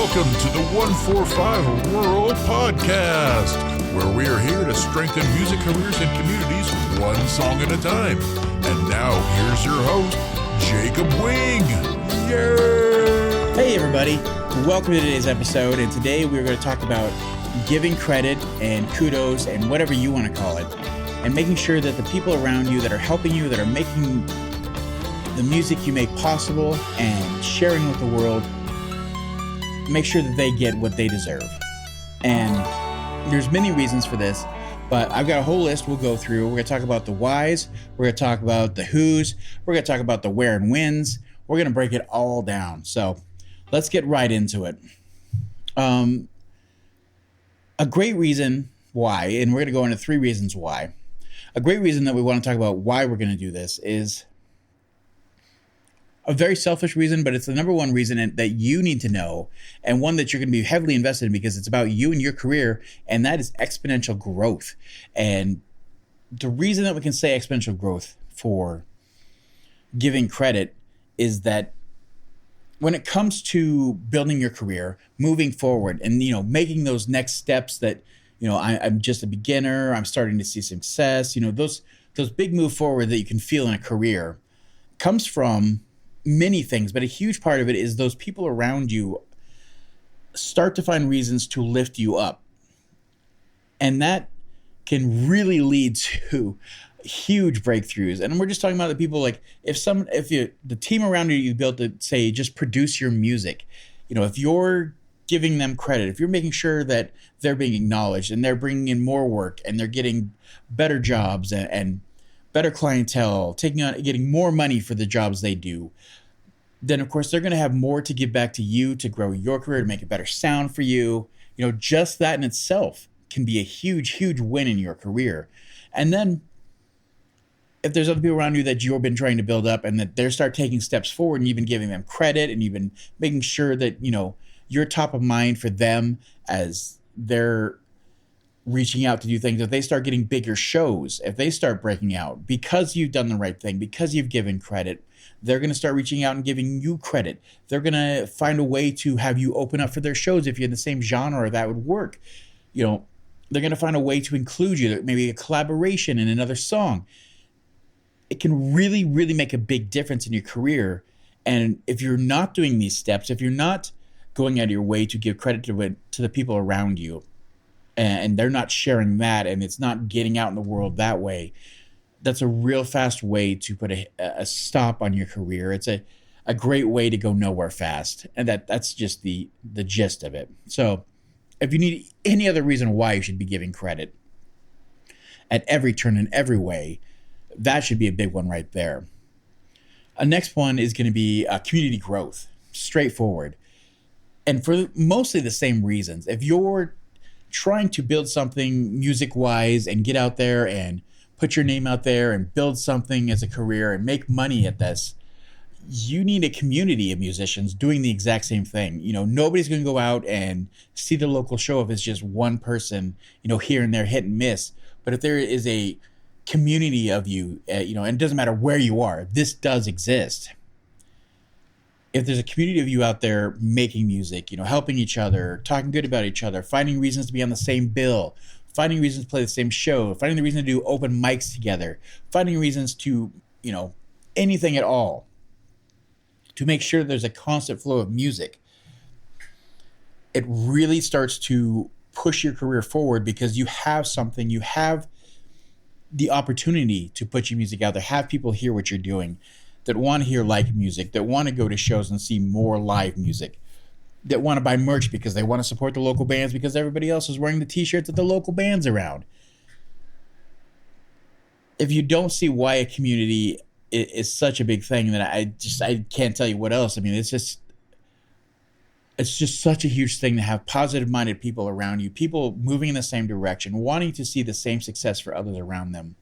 welcome to the 145 Rural Podcast, where we are here to strengthen music careers and communities one song at a time. And now, here's your host, Jacob Wing. Yay! Hey everybody, welcome to today's episode, and today we're going to talk about giving credit and kudos and whatever you want to call it, and making sure that the people around you that are helping you, that are making the music you make possible and sharing with the world, make sure that they get what they deserve. And there's many reasons for this, but I've got a whole list we'll go through. We're going to talk about the whys, we're going to talk about the whos, we're going to talk about the where and whens. We're going to break it all down. So let's get right into it. A great reason why, and we're going to go into 3 reasons why. A great reason that we want to talk about why we're going to do this is a very selfish reason, but it's the number one reason that you need to know, and one that you're going to be heavily invested in because it's about you and your career, and that is exponential growth. And the reason that we can say exponential growth for giving credit is that when it comes to building your career, moving forward, and making those next steps that I'm just a beginner, I'm starting to see success, those big move forward that you can feel in a career comes from many things, but a huge part of it is those people around you start to find reasons to lift you up. And that can really lead to huge breakthroughs. And we're just talking about the people, like the team around you built to say, just produce your music. If you're giving them credit, if you're making sure that they're being acknowledged and they're bringing in more work and they're getting better jobs and better clientele, getting more money for the jobs they do, then of course they're going to have more to give back to you to grow your career, to make a better sound for you. Just that in itself can be a huge, huge win in your career. And then if there's other people around you that you've been trying to build up and that they start taking steps forward and you've been giving them credit and you've been making sure that, you're top of mind for them as they're reaching out to do things, if they start getting bigger shows, if they start breaking out because you've done the right thing, because you've given credit, they're going to start reaching out and giving you credit. They're going to find a way to have you open up for their shows. If you're in the same genre, that would work. They're going to find a way to include you, maybe a collaboration in another song. It can really, really make a big difference in your career. And if you're not doing these steps, if you're not going out of your way to give credit to the people around you, and they're not sharing that, and it's not getting out in the world that way, that's a real fast way to put a stop on your career. It's a great way to go nowhere fast. And that's just the gist of it. So if you need any other reason why you should be giving credit at every turn in every way, that should be a big one right there. A next one is going to be community growth, straightforward. And for mostly the same reasons. If you're trying to build something music-wise and get out there and put your name out there and build something as a career and make money at this, you need a community of musicians doing the exact same thing. Nobody's going to go out and see the local show if it's just one person, here and there, hit and miss. But if there is a community of you, and it doesn't matter where you are, this does exist. If there's a community of you out there making music, helping each other, talking good about each other, finding reasons to be on the same bill, finding reasons to play the same show, finding the reason to do open mics together, finding reasons to, anything at all to make sure there's a constant flow of music, it really starts to push your career forward because you have something, you have the opportunity to put your music out there, have people hear what you're doing, that want to hear live music, that want to go to shows and see more live music, that want to buy merch because they want to support the local bands because everybody else is wearing the t-shirts that the local bands around. If you don't see why a community is such a big thing, then I can't tell you what else. I mean, it's just such a huge thing to have positive-minded people around you, people moving in the same direction, wanting to see the same success for others around them.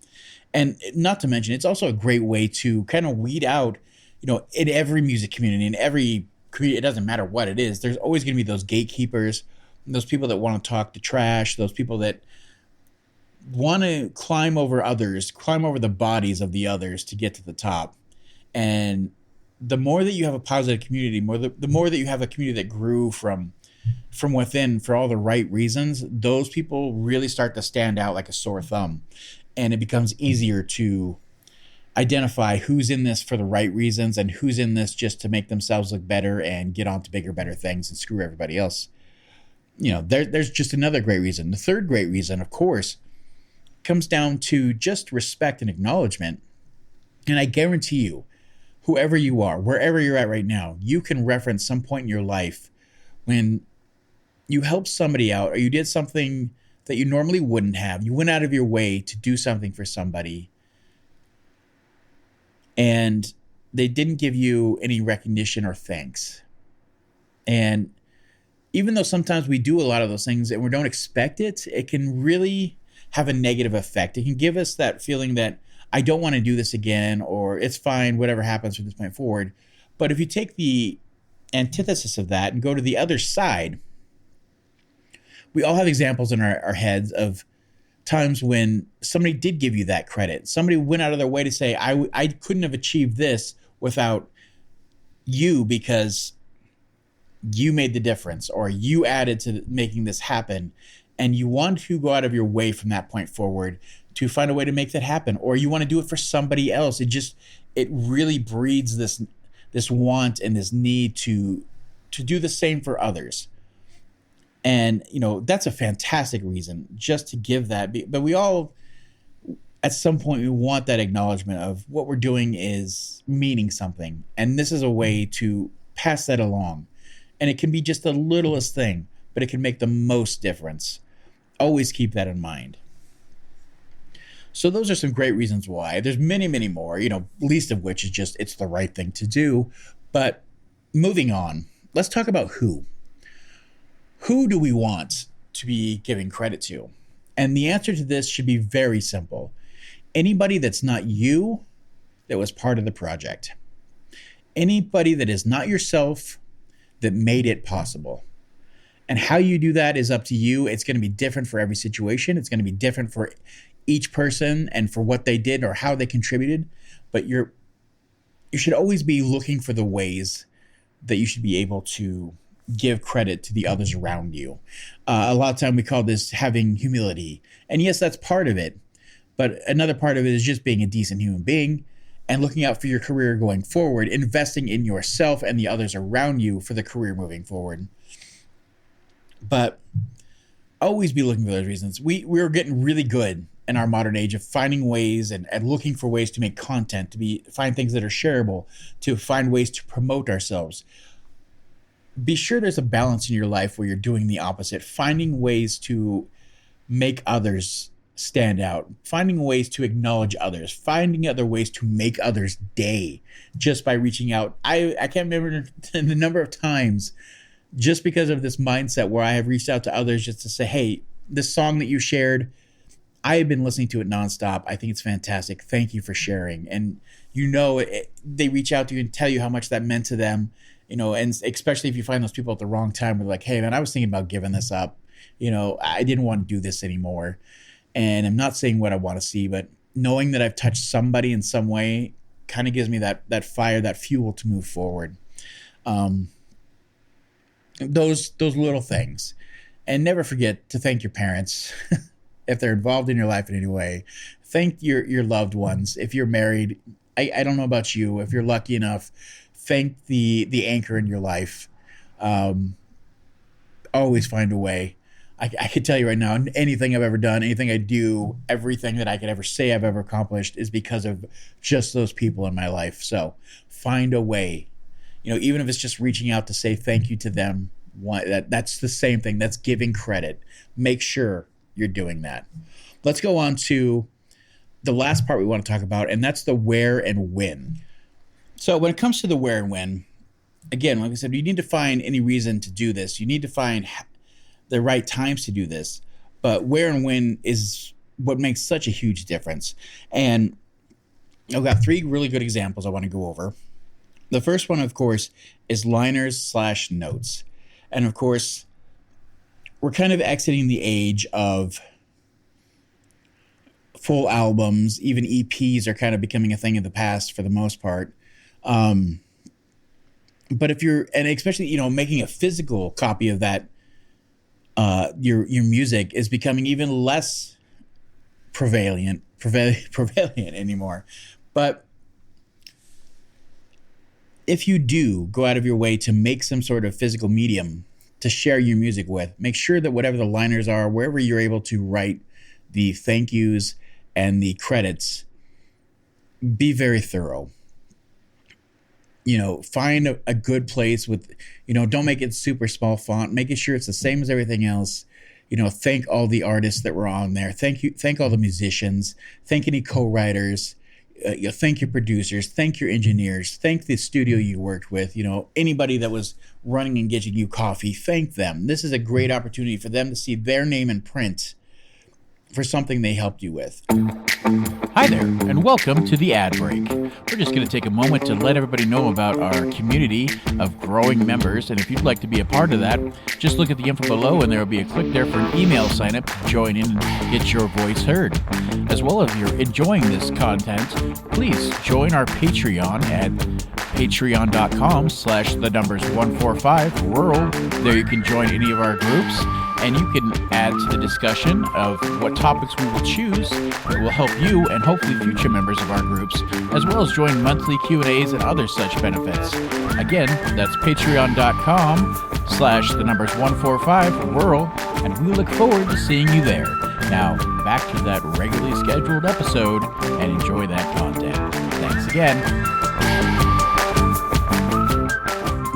And not to mention, it's also a great way to kind of weed out, in every music community, in every community, it doesn't matter what it is, there's always going to be those gatekeepers, those people that want to talk the trash, those people that want to climb over others, climb over the bodies of the others to get to the top. And the more that you have a positive community, the more that you have a community that grew from from within for all the right reasons, those people really start to stand out like a sore thumb. And it becomes easier to identify who's in this for the right reasons and who's in this just to make themselves look better and get on to bigger, better things and screw everybody else. There's just another great reason. The third great reason, of course, comes down to just respect and acknowledgement. And I guarantee you, whoever you are, wherever you're at right now, you can reference some point in your life when you helped somebody out or you did something that you normally wouldn't have. You went out of your way to do something for somebody and they didn't give you any recognition or thanks. And even though sometimes we do a lot of those things and we don't expect it, it can really have a negative effect. It can give us that feeling that I don't want to do this again, or it's fine, whatever happens from this point forward. But if you take the antithesis of that and go to the other side, we all have examples in our heads of times when somebody did give you that credit. Somebody went out of their way to say, I couldn't have achieved this without you because you made the difference or you added to making this happen. And you want to go out of your way from that point forward to find a way to make that happen. Or you want to do it for somebody else. It really breeds this want and this need to do the same for others. And, that's a fantastic reason just to give that. But we all, at some point, we want that acknowledgement of what we're doing is meaning something. And this is a way to pass that along. And it can be just the littlest thing, but it can make the most difference. Always keep that in mind. So those are some great reasons why. There's many, many more, least of which is just it's the right thing to do. But moving on, let's talk about who. Who do we want to be giving credit to? And the answer to this should be very simple. Anybody that's not you that was part of the project. Anybody that is not yourself that made it possible. And how you do that is up to you. It's going to be different for every situation. It's going to be different for each person and for what they did or how they contributed. But you should always be looking for the ways that you should be able to give credit to the others around you. A lot of time we call this having humility. And yes, that's part of it. But another part of it is just being a decent human being and looking out for your career going forward, investing in yourself and the others around you for the career moving forward. But always be looking for those reasons. We're getting really good in our modern age of finding ways and looking for ways to make content, find things that are shareable, to find ways to promote ourselves. Be sure there's a balance in your life where you're doing the opposite, finding ways to make others stand out, finding ways to acknowledge others, finding other ways to make others' day just by reaching out. I can't remember the number of times just because of this mindset where I have reached out to others just to say, hey, this song that you shared, I have been listening to it nonstop. I think it's fantastic. Thank you for sharing. And they reach out to you and tell you how much that meant to them, and especially if you find those people at the wrong time, they're like, hey man, I was thinking about giving this up. I didn't want to do this anymore. And I'm not saying what I want to see, but knowing that I've touched somebody in some way kind of gives me that fire, that fuel to move forward. Those little things. And never forget to thank your parents if they're involved in your life in any way. Thank your loved ones. If you're married, I don't know about you. If you're lucky enough, thank the anchor in your life. Always find a way. I could tell you right now, anything I've ever done, anything I do, everything that I could ever say I've ever accomplished is because of just those people in my life. So find a way, even if it's just reaching out to say thank you to them. That's the same thing. That's giving credit. Make sure you're doing that. Let's go on to the last part we want to talk about, and that's the where and when. So when it comes to the where and when, again, like I said, you need to find any reason to do this. You need to find the right times to do this, but where and when is what makes such a huge difference. And I've got 3 really good examples I want to go over. The first one, of course, is liners/notes. And of course, we're kind of exiting the age of full albums. Even EPs are kind of becoming a thing of the past for the most part. But if you're, and especially, making a physical copy of that, your music is becoming even less prevalent anymore. But if you do go out of your way to make some sort of physical medium to share your music with, make sure that whatever the liners are, wherever you're able to write the thank yous and the credits, be very thorough. Find a good place with, don't make it super small font, making sure it's the same as everything else. Thank all the artists that were on there. Thank all the musicians. Thank any co-writers. Thank your producers. Thank your engineers. Thank the studio you worked with. Anybody that was running and getting you coffee, thank them. This is a great opportunity for them to see their name in print for something they helped you with. Hi there, and welcome to the ad break. We're just going to take a moment to let everybody know about our community of growing members, and if you'd like to be a part of that, just look at the info below and there will be a click there for an email sign up to join in and get your voice heard. As well, if you're enjoying this content, please join our Patreon at patreon.com/145rural. There you can join any of our groups, and you can add to the discussion of what topics we will choose that will help you and hopefully future members of our groups, as well as join monthly Q&As and other such benefits. Again, that's patreon.com/145rural, and we look forward to seeing you there. Now, back to that regularly scheduled episode, and enjoy that content. Thanks again.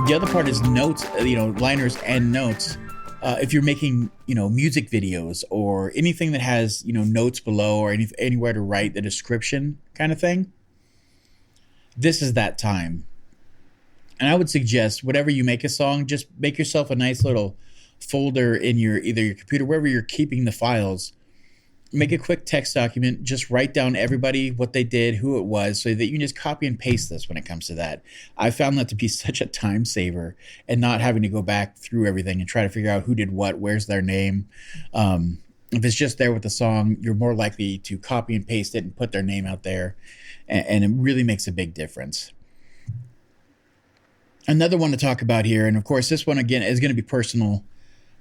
The other part is notes, liners and notes. If you're making, music videos or anything that has, notes below or anywhere to write the description kind of thing, this is that time. And I would suggest whatever you make a song, just make yourself a nice little folder in either your computer, wherever you're keeping the files. Make a quick text document, just write down everybody, what they did, who it was, so that you can just copy and paste this when it comes to that. I found that to be such a time saver and not having to go back through everything and try to figure out who did what, where's their name. If it's just there with the song, you're more likely to copy and paste it and put their name out there. And it really makes a big difference. Another one to talk about here, and of course, this one again is going to be personal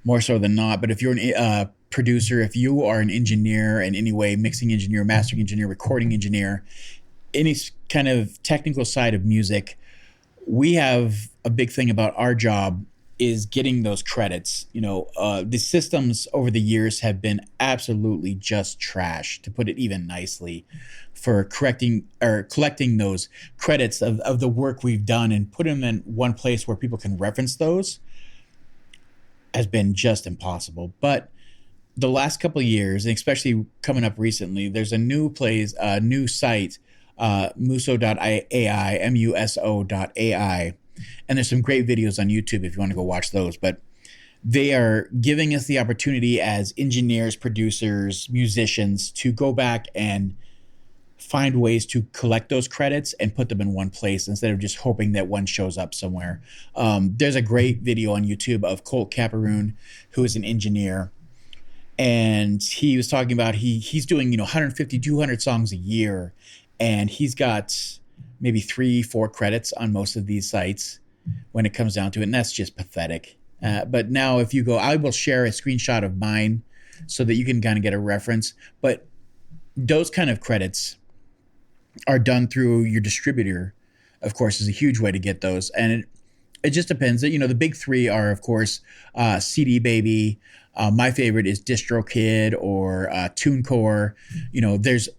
more so than not, but if you're an producer, if you are an engineer in any way, mixing engineer, mastering engineer, recording engineer, any kind of technical side of music, we have a big thing about our job is getting those credits. The systems over the years have been absolutely just trash, to put it even nicely, for collecting those credits of the work we've done and putting them in one place where people can reference those has been just impossible. But the last couple of years, and especially coming up recently, there's a new site, muso.ai, muso.ai, and there's some great videos on YouTube if you want to go watch those. But they are giving us the opportunity as engineers, producers, musicians to go back and find ways to collect those credits and put them in one place instead of just hoping that one shows up somewhere. There's a great video on YouTube of Colt Caparoon, who is an engineer. And he was talking about he's doing 150, 200 songs a year, and he's got maybe 3-4 credits on most of these sites when it comes down to it, and that's just pathetic. But now if you go, I will share a screenshot of mine so that you can kind of get a reference. But those kind of credits are done through your distributor, of course, is a huge way to get those. And it just depends. The big three are, of course, CD Baby. My favorite is DistroKid or TuneCore.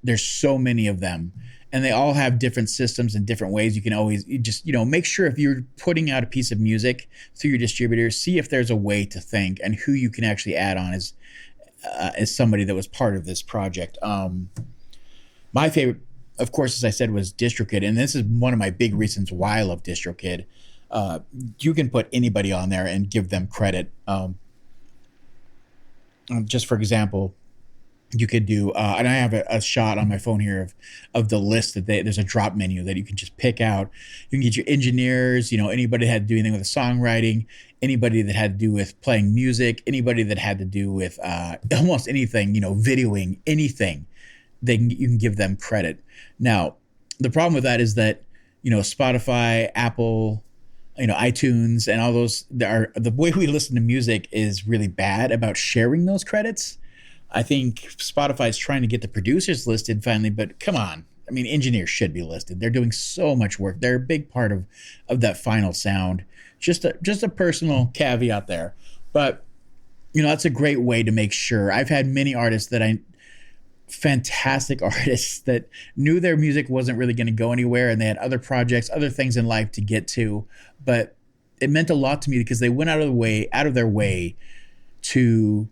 There's so many of them, and they all have different systems and different ways. You can always just make sure if you're putting out a piece of music through your distributor, see if there's a way to thank and who you can actually add on as somebody that was part of this project. My favorite, of course, as I said, was DistroKid, and this is one of my big reasons why I love DistroKid. You can put anybody on there and give them credit. Just for example, you could do, and I have a shot on my phone here of the list that there's a drop menu that you can just pick out. You can get your engineers, anybody that had to do anything with songwriting, anybody that had to do with playing music, anybody that had to do with almost anything, videoing, anything. You can give them credit. Now, the problem with that is that, Spotify, Apple, iTunes and all those. The way we listen to music is really bad about sharing those credits. I think Spotify's trying to get the producers listed finally, but come on. I mean, engineers should be listed. They're doing so much work. They're a big part of that final sound. Just a personal caveat there. But, that's a great way to make sure. I've had many artists fantastic artists that knew their music wasn't really going to go anywhere, and they had other projects, other things in life to get to. But it meant a lot to me because they went out of their way to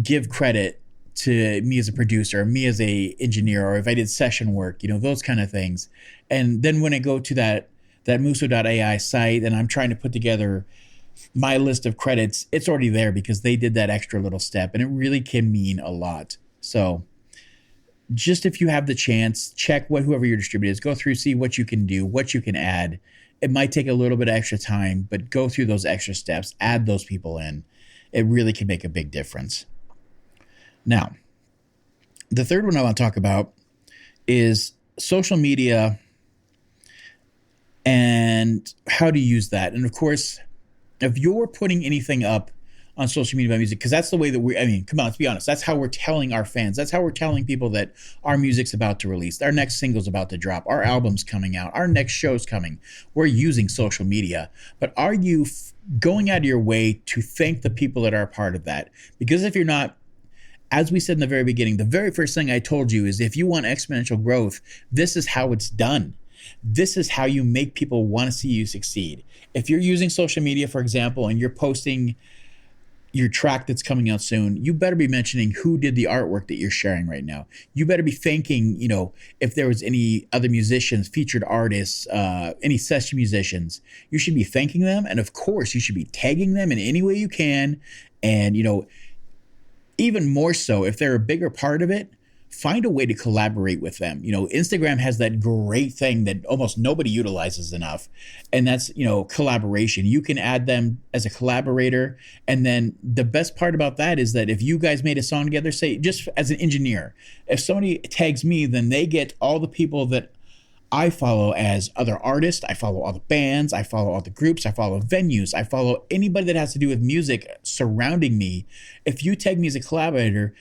give credit to me as a producer, or me as a engineer, or if I did session work, those kind of things. And then when I go to that Muso.ai site and I'm trying to put together my list of credits, it's already there because they did that extra little step, and it really can mean a lot. So just if you have the chance, check whoever your distributor is, go through, see what you can do, what you can add. It might take a little bit of extra time, but go through those extra steps, add those people in. It really can make a big difference. Now, the third one I want to talk about is social media and how to use that. And of course, if you're putting anything up on social media about music, because that's the way that come on, let's be honest. That's how we're telling our fans. That's how we're telling people that our music's about to release. Our next single's about to drop. Our album's coming out. Our next show's coming. We're using social media. But are you going out of your way to thank the people that are a part of that? Because if you're not, as we said in the very beginning, the very first thing I told you is if you want exponential growth, this is how it's done. This is how you make people want to see you succeed. If you're using social media, for example, and you're posting your track that's coming out soon, you better be mentioning who did the artwork that you're sharing right now. You better be thanking, if there was any other musicians, featured artists, any session musicians, you should be thanking them. And of course, you should be tagging them in any way you can. And, even more so, if they're a bigger part of it, find a way to collaborate with them. Instagram has that great thing that almost nobody utilizes enough, and that's, collaboration. You can add them as a collaborator. And then the best part about that is that if you guys made a song together, say, just as an engineer, if somebody tags me, then they get all the people that I follow as other artists. I follow all the bands. I follow all the groups. I follow venues. I follow anybody that has to do with music surrounding me. If you tag me as a collaborator,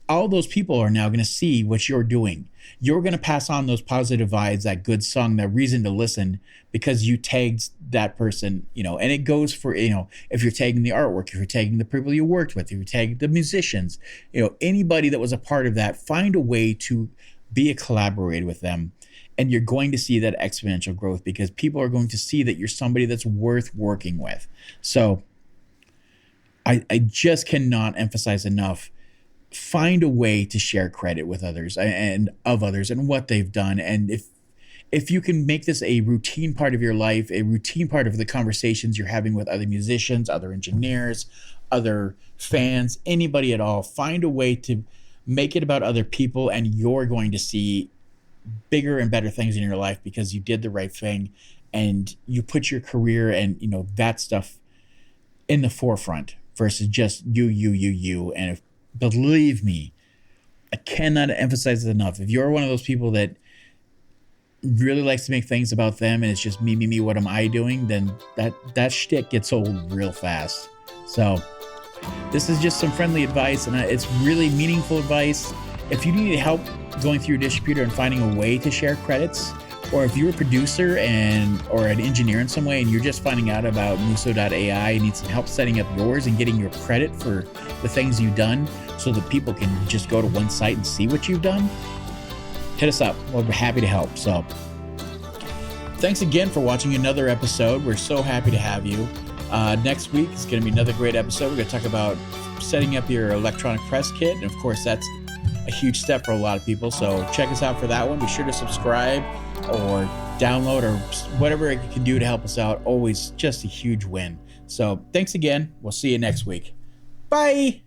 all those people are now going to see what you're doing. You're going to pass on those positive vibes, that good song, that reason to listen, because you tagged that person, and it goes for, if you're tagging the artwork, if you're tagging the people you worked with, if you're tagging the musicians, anybody that was a part of that, find a way to be a collaborator with them. And you're going to see that exponential growth because people are going to see that you're somebody that's worth working with. So I just cannot emphasize enough. Find a way to share credit with others and of others and what they've done. And if you can make this a routine part of your life, a routine part of the conversations you're having with other musicians, other engineers, other fans, anybody at all, find a way to make it about other people, and you're going to see bigger and better things in your life because you did the right thing and you put your career and that stuff in the forefront versus just you. And believe me, I cannot emphasize it enough. If you're one of those people that really likes to make things about them and it's just me, what am I doing, then that shtick gets old real fast. So this is just some friendly advice, and it's really meaningful advice. If you need help going through your distributor and finding a way to share credits, or if you're a producer or an engineer in some way and you're just finding out about Muso.ai and need some help setting up yours and getting your credit for the things you've done so that people can just go to one site and see what you've done, hit us up. We'll be happy to help. So thanks again for watching another episode. We're so happy to have you. Next week is going to be another great episode. We're going to talk about setting up your electronic press kit. And of course, that's a huge step for a lot of people. So check us out for that one. Be sure to subscribe or download or whatever it can do to help us out. Always just a huge win. So thanks again. We'll see you next week. Bye.